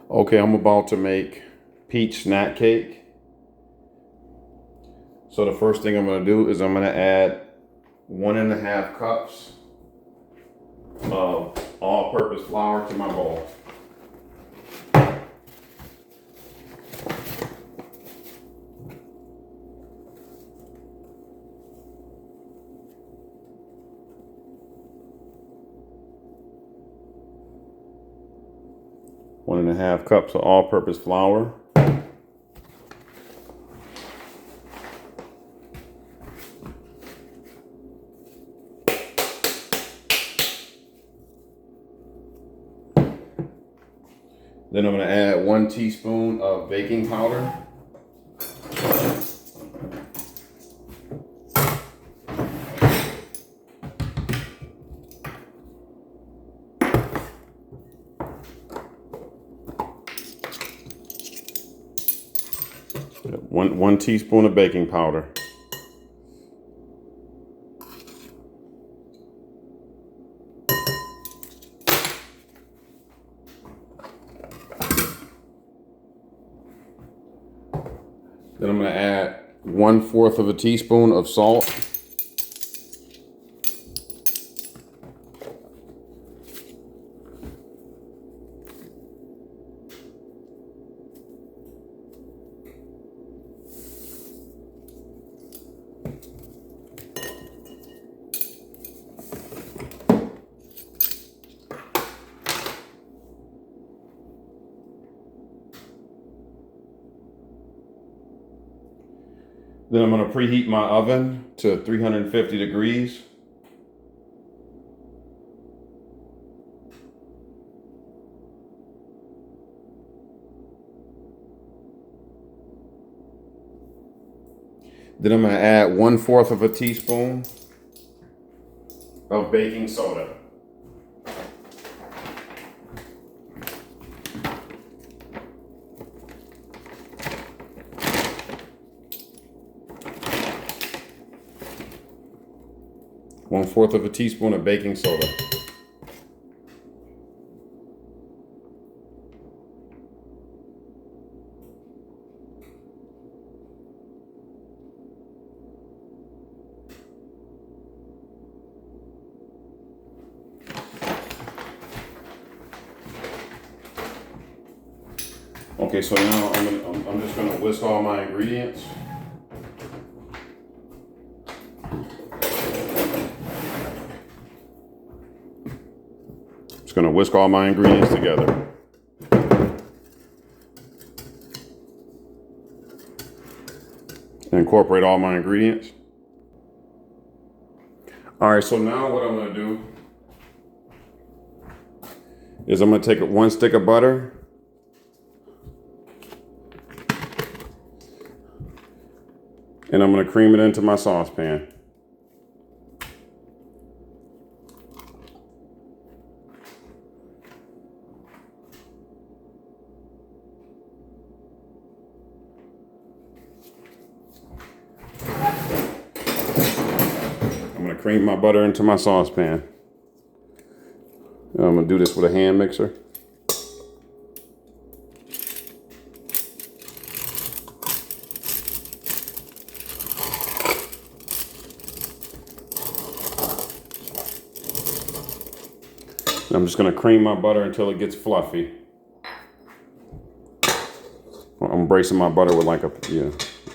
Okay, I'm about to make peach snack cake. So the first thing I'm gonna do is I'm gonna add 1.5 cups of all-purpose flour to my bowl. One and a half cups of all-purpose flour. Then I'm gonna add 1 teaspoon of baking powder. One teaspoon of baking powder. Then I'm going to add 1/4 of a teaspoon of salt. Then I'm going to preheat my oven to 350 degrees. Then I'm going to add 1/4 of a teaspoon of baking soda. One-fourth of a teaspoon of baking soda. Okay, so now I'm just gonna whisk all my ingredients. Just gonna whisk all my ingredients together. And incorporate all my ingredients. All right, so now what I'm gonna do is I'm gonna take 1 stick of butter, and I'm gonna cream it into my saucepan. I'm gonna cream my butter into my saucepan. And I'm gonna do this with a hand mixer. I'm just gonna cream my butter until it gets fluffy. I'm bracing my butter with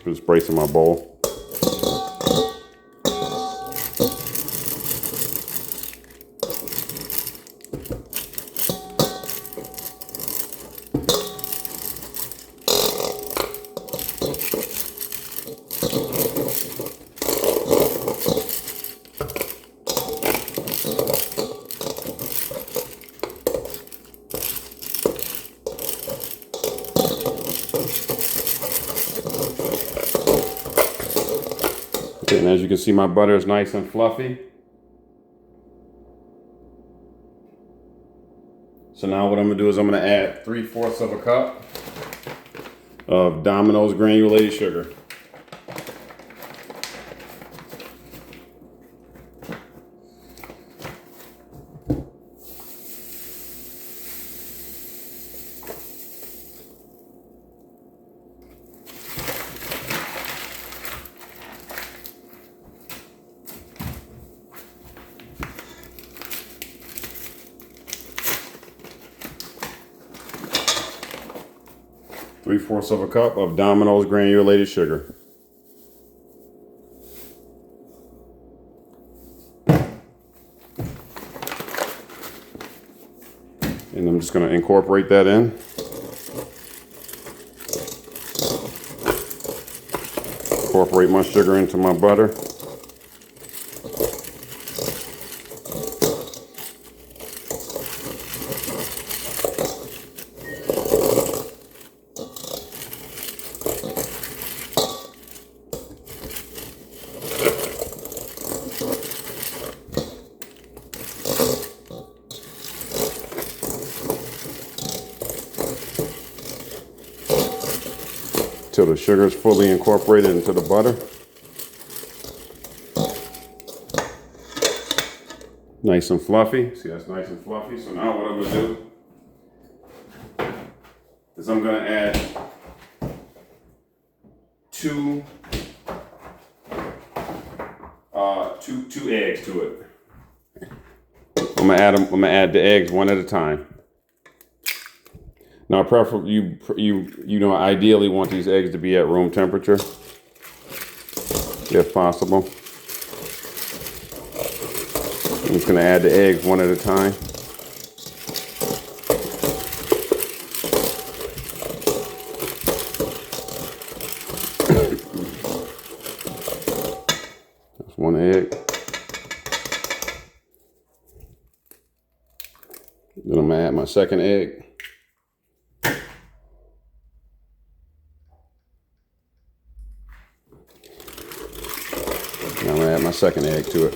just bracing my bowl. Okay, and as you can see, my butter is nice and fluffy. So now what I'm gonna do is I'm gonna add 3/4 of a cup of Domino's granulated sugar. 3/4 of a cup of Domino's granulated sugar. And I'm just going to incorporate that in. Incorporate my sugar into my butter. Till the sugar is fully incorporated into the butter. Nice and fluffy. See, that's nice and fluffy. So now what I'm going to do is I'm going to add two eggs to it. I'm gonna add the eggs one at a time. Now, preferably you know, ideally want these eggs to be at room temperature, if possible. I'm just gonna add the eggs one at a time. That's one egg. Then I'm gonna add my second egg. Now I'm gonna add my second egg to it.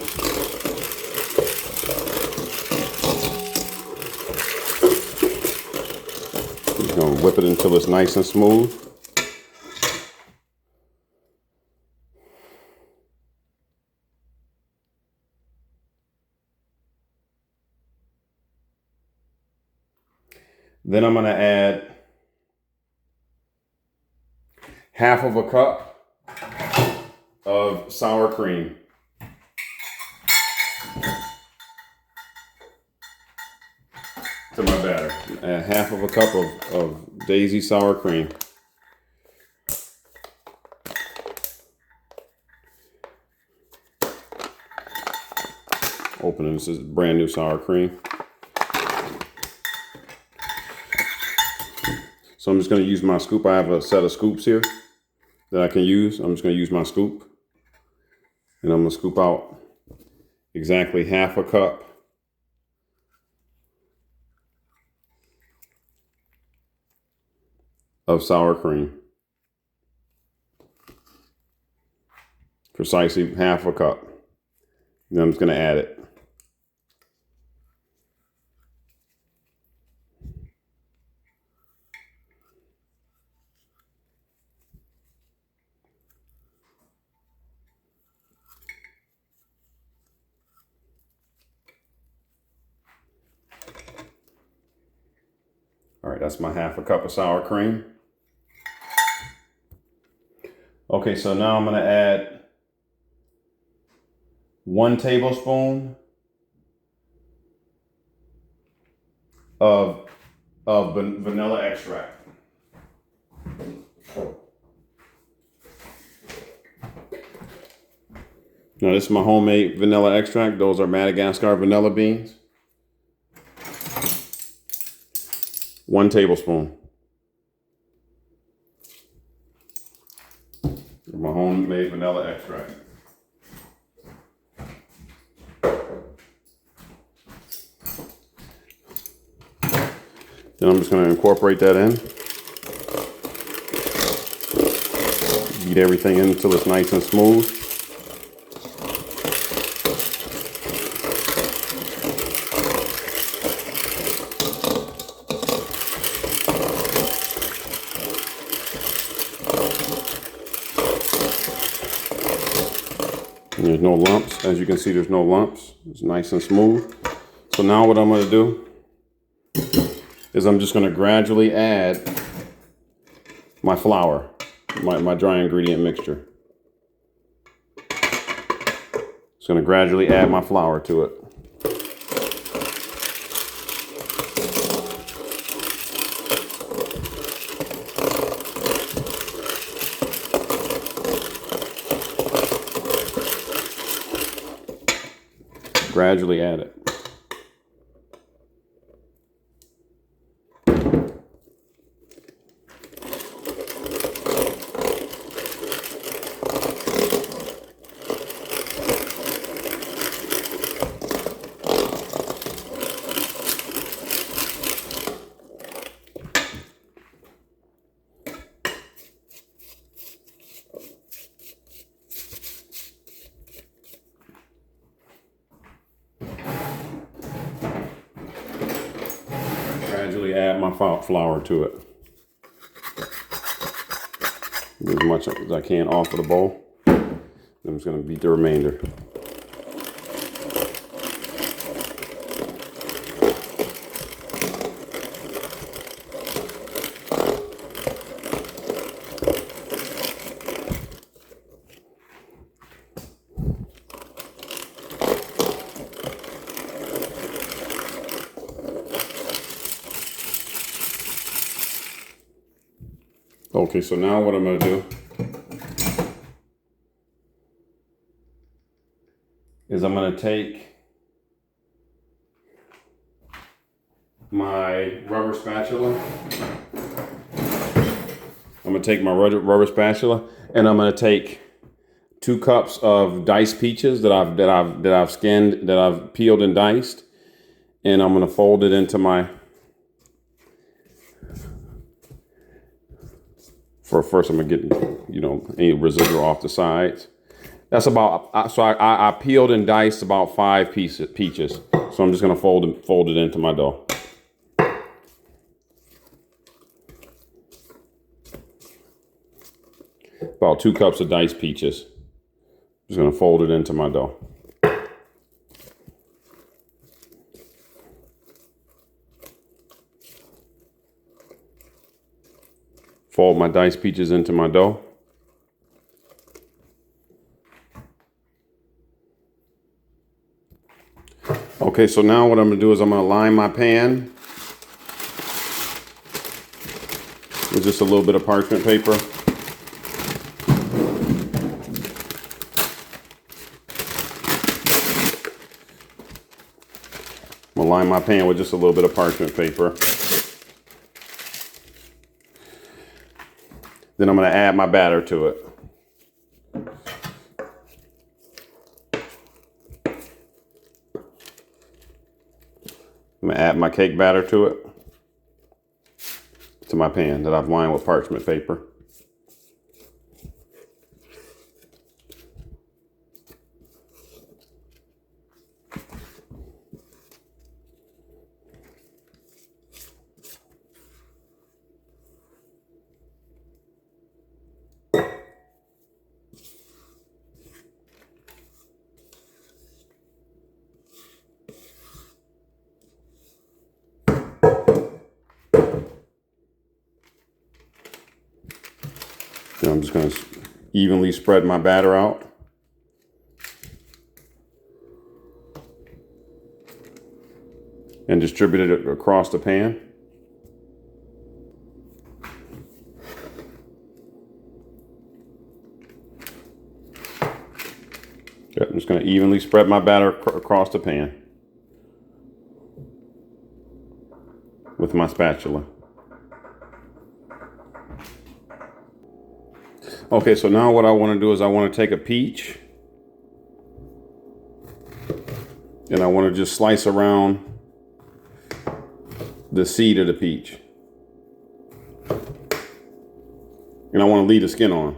Just gonna whip it until it's nice and smooth. Then I'm gonna add half of a cup of sour cream. To my batter. Add half of a cup of Daisy sour cream. Opening, this is brand new sour cream. So I'm just going to use my scoop. I have a set of scoops here that I can use. I'm just going to use my scoop. And I'm going to scoop out exactly half a cup of sour cream. Precisely half a cup. Then I'm just going to add it. All right, that's my half a cup of sour cream. Okay, so now I'm going to add 1 tablespoon of vanilla extract. Now this is my homemade vanilla extract. Those are Madagascar vanilla beans. 1 tablespoon. My homemade vanilla extract. Then I'm just going to incorporate that in. Beat everything in until it's nice and smooth. And there's no lumps. As you can see, there's no lumps. It's nice and smooth. So now what I'm going to do is I'm just going to gradually add my flour, my dry ingredient mixture. Just going to gradually add my flour to it. gradually add it. Gradually add my flour to it. As much as I can off of the bowl. I'm just going to beat the remainder. Okay, so now what I'm going to do is I'm going to take my rubber spatula. I'm going to take my rubber spatula and I'm going to take 2 cups of diced peaches that I've skinned, that I've peeled and diced, and I'm going to fold it into my. First, I'm gonna get, any residual off the sides. That's about, so I peeled and diced about 5 peaches. So I'm just gonna fold it into my dough. About 2 cups of diced peaches. Just gonna fold it into my dough. Fold my diced peaches into my dough. Okay, so now what I'm going to do is I'm going to line my pan with just a little bit of parchment paper. I'm going to line my pan with just a little bit of parchment paper. Then I'm going to add my batter to it. I'm going to add my cake batter to it, to my pan that I've lined with parchment paper. I'm just going to evenly spread my batter out. And distribute it across the pan. Yep, I'm just going to evenly spread my batter across the pan with my spatula. Okay, so now what I want to do is I want to take a peach and I want to just slice around the seed of the peach. And I want to leave the skin on.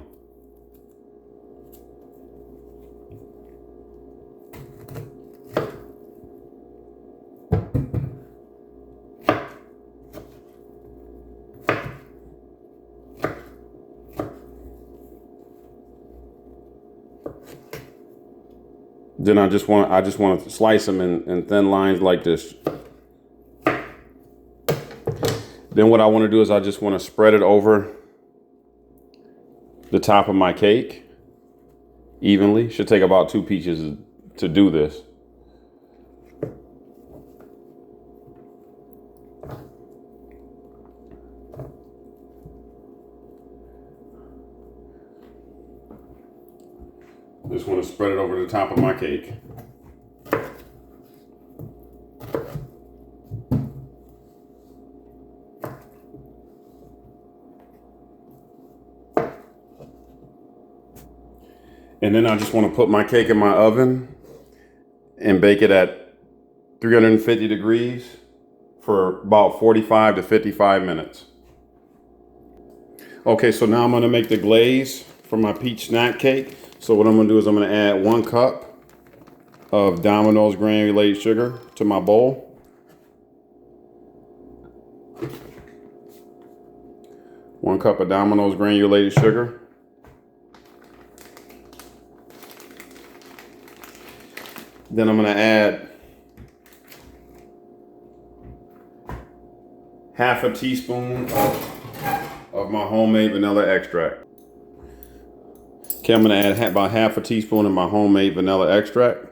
Then I just want to slice them in thin lines like this. Then what I want to do is I just want to spread it over the top of my cake evenly. Should take about 2 peaches to do this. Just want to spread it over the top of my cake. And then I just want to put my cake in my oven and bake it at 350 degrees for about 45 to 55 minutes. Okay, so now I'm gonna make the glaze for my peach snack cake. So what I'm gonna do is I'm gonna add 1 cup of Domino's granulated sugar to my bowl. One cup of Domino's granulated sugar. Then I'm gonna add half a teaspoon of my homemade vanilla extract. Okay, I'm gonna add about half a teaspoon of my homemade vanilla extract.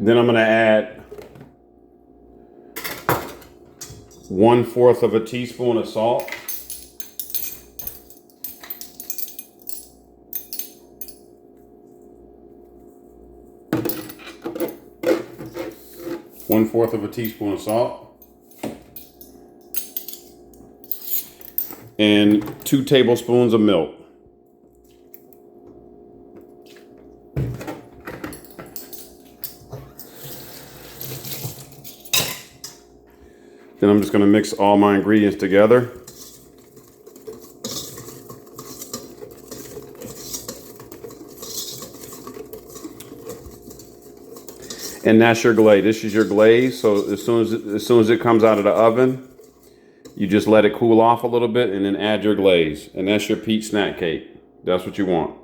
Then I'm gonna add 1/4 of a teaspoon of salt. One-fourth of a teaspoon of salt. And 2 tablespoons of milk. Then I'm just going to mix all my ingredients together. And that's your glaze. This is your glaze. So as soon as it comes out of the oven, you just let it cool off a little bit and then add your glaze. And that's your peach snack cake. That's what you want.